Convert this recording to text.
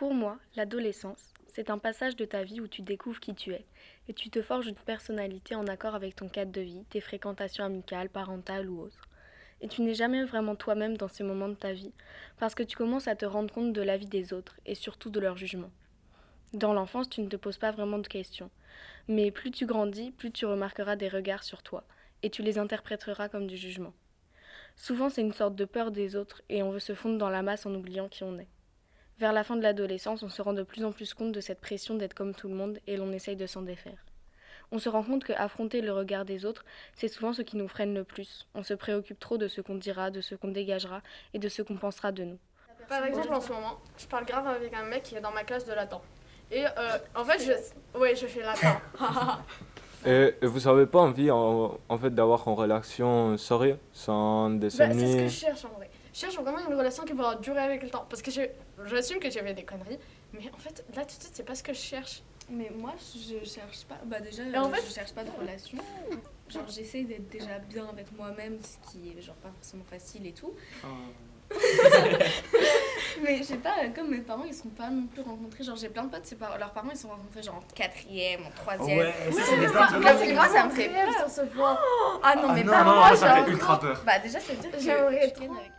Pour moi, l'adolescence, c'est un passage de ta vie où tu découvres qui tu es et tu te forges une personnalité en accord avec ton cadre de vie, tes fréquentations amicales, parentales ou autres. Et tu n'es jamais vraiment toi-même dans ces moments de ta vie parce que tu commences à te rendre compte de l'avis des autres et surtout de leur jugement. Dans l'enfance, tu ne te poses pas vraiment de questions, mais plus tu grandis, plus tu remarqueras des regards sur toi et tu les interpréteras comme du jugement. Souvent, c'est une sorte de peur des autres et on veut se fondre dans la masse en oubliant qui on est. Vers la fin de l'adolescence, on se rend de plus en plus compte de cette pression d'être comme tout le monde et l'on essaye de s'en défaire. On se rend compte qu'affronter le regard des autres, c'est souvent ce qui nous freine le plus. On se préoccupe trop de ce qu'on dira, de ce qu'on dégagera et de ce qu'on pensera de nous. Par exemple, en ce moment, je parle grave avec un mec qui est dans ma classe de latin. Et en fait, je fais latin. Et vous n'avez pas envie en fait d'avoir une relation sérieuse sans des C'est ce que amis? je cherche en vrai. Je cherche vraiment une relation qui va durer avec le temps. Parce que j'assume que j'ai fait des conneries. Mais en fait, là tout de suite, c'est pas ce que je cherche. Mais moi, je cherche pas. Bah, déjà, Et en fait- je cherche pas de relation. Genre, j'essaye d'être déjà bien avec moi-même, ce qui est genre pas forcément facile et tout. Mais je sais pas, comme mes parents, ils sont pas non plus rencontrés. Genre, j'ai plein de potes, leurs parents, ils sont rencontrés genre en 4e, en 3e. Ouais, c'est des trucs là, c'est moi, ça me fait peur peur. sur ce point. Ah non, mais non, pas non, moi, ça genre. fait ultra peur. Bah, déjà, ça veut dire que J'aimerais je trop. ken avec